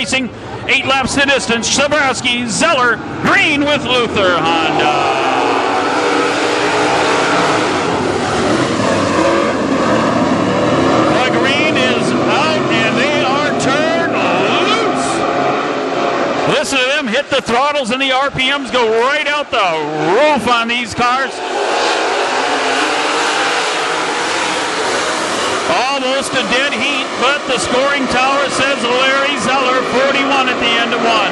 Racing. 8 laps the distance. Sabrowski, Zeller, green with Luther Honda. The green is out and they are turned loose. Listen to them hit the throttles and the RPMs go right out the roof on these cars. Almost a dead heat, but the scoring tower says Larry Zeller, 41 at the end of one.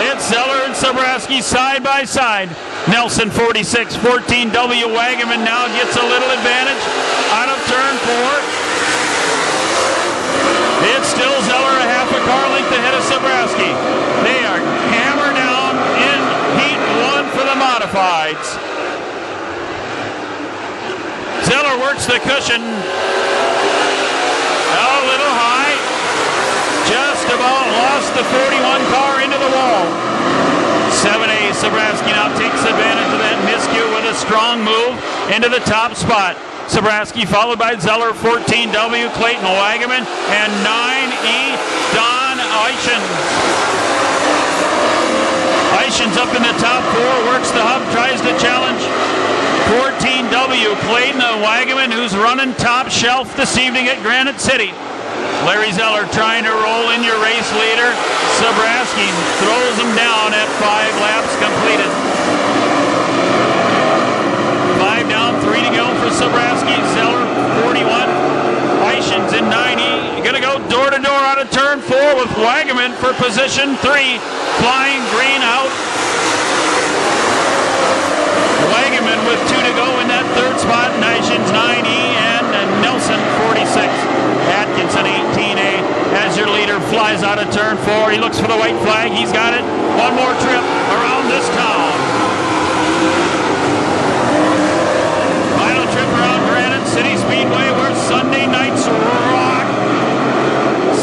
It's Zeller and Sabrowski side by side. Nelson, 46, 14W Wagaman now gets a little advantage out of turn 4. It's still Zeller a half a car length ahead of Sabrowski. They are hammered down in heat 1 for the modifieds. Zeller works the cushion. A little high. Just about lost the 41 car into the wall. 7A Sabrowski now takes advantage of that miscue with a strong move into the top spot. Sabrowski followed by Zeller, 14W Clayton Wagaman, and 9E Don Eichens. Eichens up in the top 4, works the hub, tries to challenge 14W Clayton Wagaman, who's running top shelf this evening at Granite City. Larry Zeller trying to roll in your race leader. Sabrowski throws him down at 5 laps completed. 5 down, 3 to go for Sabrowski. Zeller, 41. Eichens in 90. Going to go door to door out of turn 4 with Wagaman for position 3. Flying green out. Wagaman with 2 to go in that third spot. Eichens 9E and Nelson 46. Atkinson 18A as your leader flies out of turn 4. He looks for the white flag. He's got it. One more trip around this town. Final trip around Granite City Speedway where Sunday nights rock.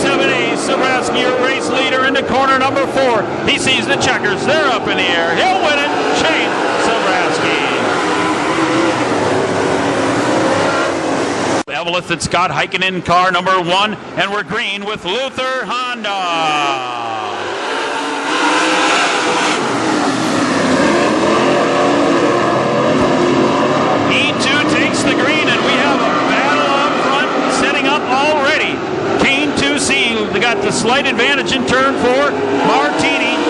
7A Sabrowski, your race leader into corner number 4. He sees the checkers. They're up in the air. He'll win it. Shane Sabrowski. Eveleth and Scott Heikkinen, car number 1, and we're green with Luther Honda. E2 takes the green, and we have a battle up front setting up already. Kane 2C, they got the slight advantage in turn 4. Martini,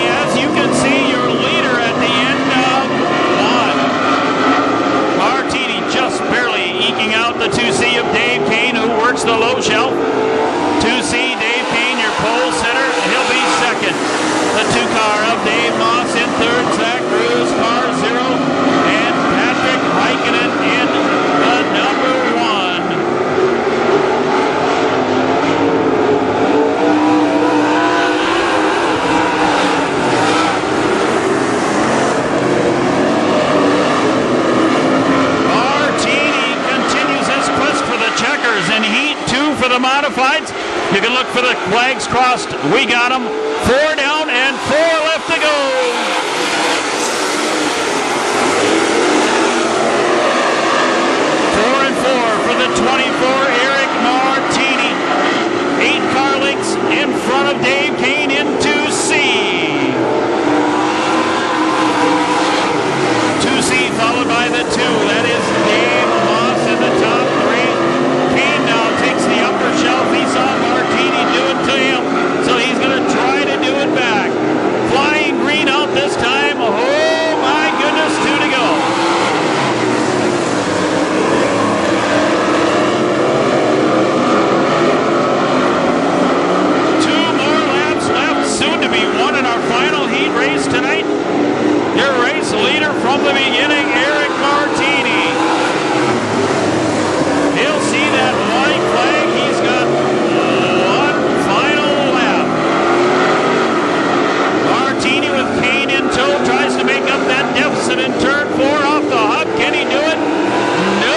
as you can see, your leader at the end of 1. Martini just barely eking out the 2C of Dave Kane, who works the low shelf. 2C, Dave Kane, your pole sitter, he'll be second. The 2 car of Dave Moss in third, Zach Cruz, car 0, and Patrick Heikkinen in the number 1. Checkers in heat 2 for the modifieds. You can look for the flags crossed. We got them. 4 down and 4 left to go. 4 and 4 for the 24 Eric Martini. 8 car lengths in front of Dave Kane in 2C. 2C followed by the 2. That is Dave Moss in the top 3. Now takes the upper shelf. He saw Martini do it to him, so he's going to try to do it back. Flying green out this time. Oh my goodness, 2 to go. Two more laps left, soon to be won in our final heat race tonight. Your race leader from the beginning, Eric Martini. He'll see that white flag. He's got 1 final lap. Martini with Kane in tow tries to make up that deficit in turn 4 off the hub. Can he do it? No.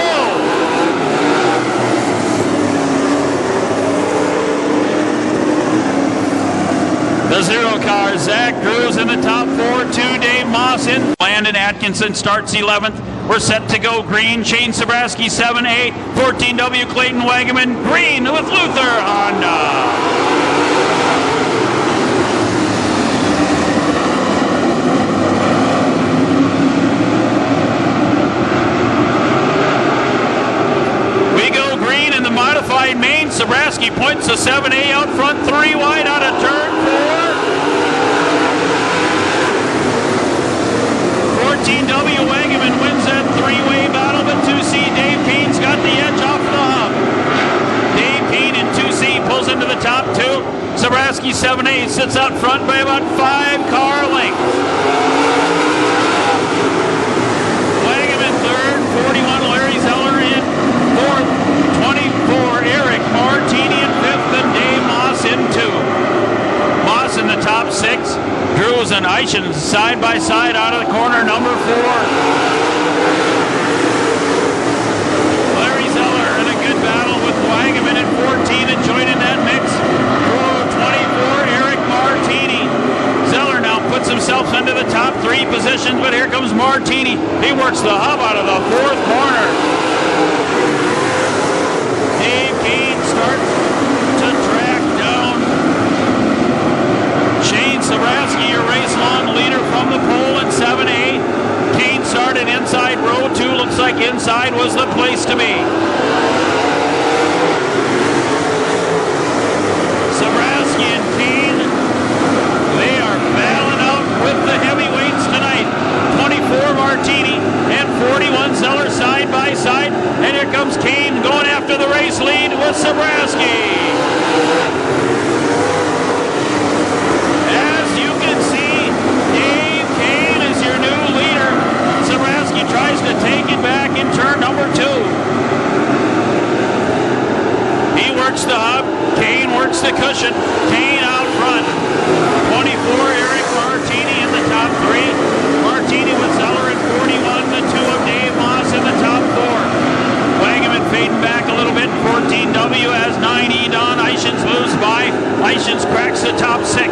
The 0 car, Zach Cruz in the top 4. 2, Dave Moss in. Landon Atkinson starts 11th. We're set to go green. Shane Sabraski 7A, 14W Clayton Wagaman green with Luther Honda. Modified main. Sabraski points the 7A out front, 3 wide out of turn 4. 14W Wagaman wins that 3-way battle, but 2C Dave Payne's got the edge off the hub. Dave Payne in 2C pulls into the top 2. Sabraski 7A sits out front by about 5 car lengths. Wagaman third, 41 Larry Zeller in fourth. 24, Eric Martini in 5th, and Dave Moss in 2. Moss in the top 6. Drews and Eichen side by side out of the corner, number 4. Larry Zeller in a good battle with Wagaman at 14 and joining that mix. 24, Eric Martini. Zeller now puts himself into the top 3 positions, but here comes Martini. He works the hub out of the 4th corner. Start to track down. Shane Sabraski, your race long leader from the pole in 7A. Kane started inside row 2. Looks like inside was the place to be. Sabraski and Kane, they are battling out with the heavyweights tonight. 24 Martini and 41 Zeller side by side. And here comes Kane going after the race lead with Sabraski. As you can see, Dave Kane is your new leader. Sabraski tries to take it back in turn number 2. He works the hub. Kane works the cushion. Kane out front. 24 Eric Martini in the top 3. Martini with Zeller at 41. The 2 of Dave Moss in the top 4. Wagaman fading back a little bit. 14W as 9E Don Eichens moves by. Eichens cracks the top 6.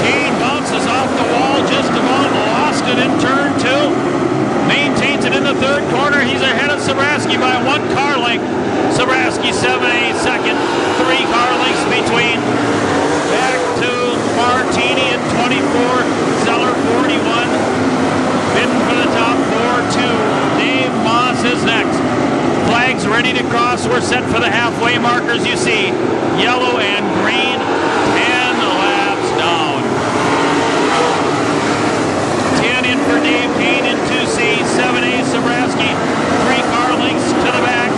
Kane bounces off the wall, just about lost it in turn 2. Maintains it in the 3rd corner. He's ahead of Sabraski by 1 car length. Sabraski 7A second, 3 car lengths between. Back to Martini at 24, Zeller 41, bidding for the top 4, 2. Dave Moss is next. Flags ready to cross. We're set for the halfway markers. You see yellow and green, 10 laps down. 10 in for Dave Kane in 2C, 7A Sabraski, 3 car lengths to the back.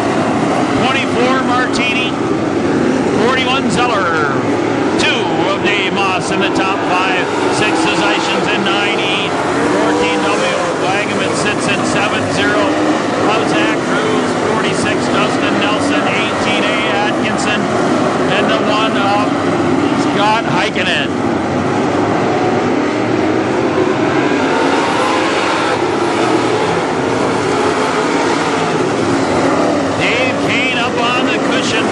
24 Martini, 41 Zeller. 2 of Dave Moss in the top 5. 6 is Eichens in 9E. 14W Wagaman sits in 7-0. Zach Cruz, 46 Dustin Nelson, 18A Atkinson, and the 1 of Scott Heikkinen. Dave Kane up on the cushion.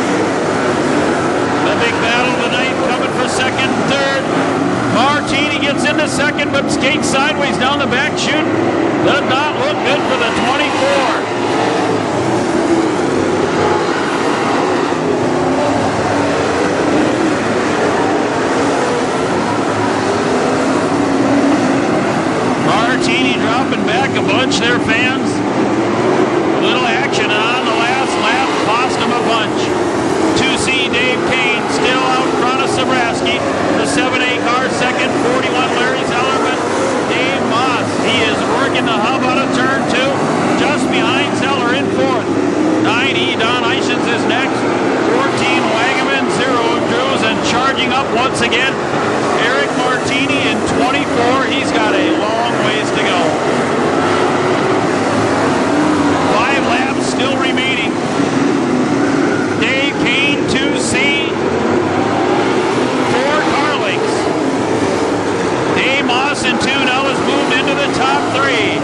The big battle tonight coming for second, third. Martini gets into second, but skates sideways down the back chute. Does not look good for the 24. Martini dropping back a bunch there, fans. A little action on the last lap cost him a bunch. 2C Dave Kane still out front of Sabraski. The 7A car second, 41 Larry Zeller, but Dave Moss, he is working the hub out of turn 2, just behind Zeller in 4th. 9E Don Eichens is next. 14 Wagaman, 0 Drews, and charging up once again, Eric Martini in 24. He's got a long ways to go. 5 laps still remaining. Dave Kane, 2C, 4 car lengths. Dave Moss in 2 now has moved into the top 3.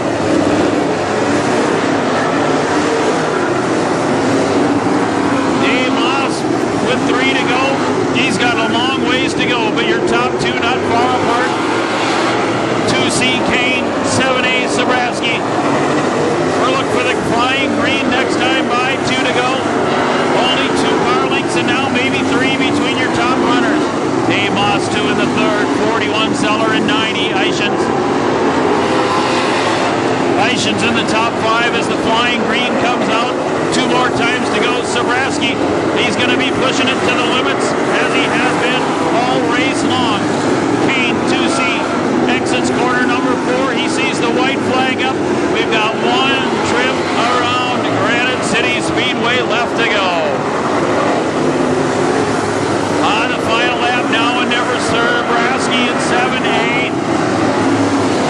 top 5 as the flying green comes out. 2 more times to go. Sabraski, he's going to be pushing it to the limits as he has been all race long. Kane, 2C, exits corner number 4. He sees the white flag up. We've got 1 trip around Granite City Speedway left to go. On the final lap now, and never Sabraski at 7-8.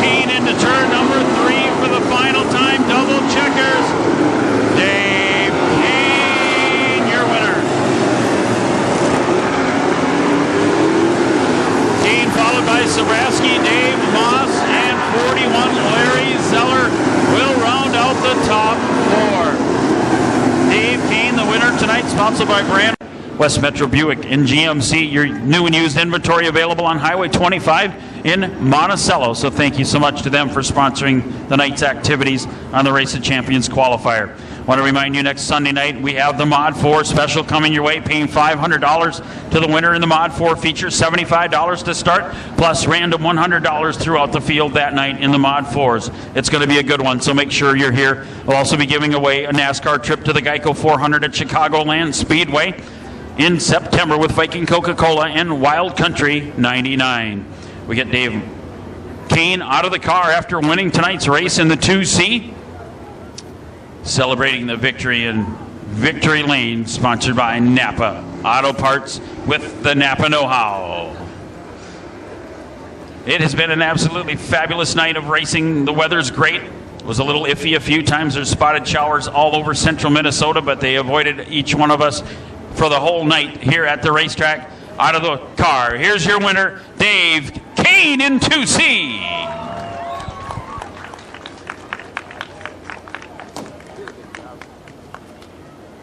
Kane into turn number 3 for the final time. Double checkers. Dave Kane, your winner. Kane followed by Sabraski, Dave Moss, and 41 Larry Zeller will round out the top 4. Dave Kane, the winner tonight, sponsored by Brand West Metro Buick in GMC. Your new and used inventory available on Highway 25 in Monticello. So thank you so much to them for sponsoring the night's activities on the Race of Champions qualifier. I want to remind you, next Sunday night we have the Mod 4 special coming your way, paying $500 to the winner in the Mod 4 feature, $75 to start, plus random $100 throughout the field that night in the Mod 4s. It's going to be a good one, so make sure you're here. We'll also be giving away a NASCAR trip to the Geico 400 at Chicagoland Speedway in September with Viking Coca-Cola and Wild Country 99. We get Dave Kane out of the car after winning tonight's race in the 2C, celebrating the victory in Victory Lane, sponsored by Napa Auto Parts with the Napa know-how. It has been an absolutely fabulous night of racing. The weather's great. It was a little iffy a few times. There's spotted showers all over central Minnesota, but they avoided each one of us for the whole night here at the racetrack. Out of the car, here's your winner, Dave Kane in 2C.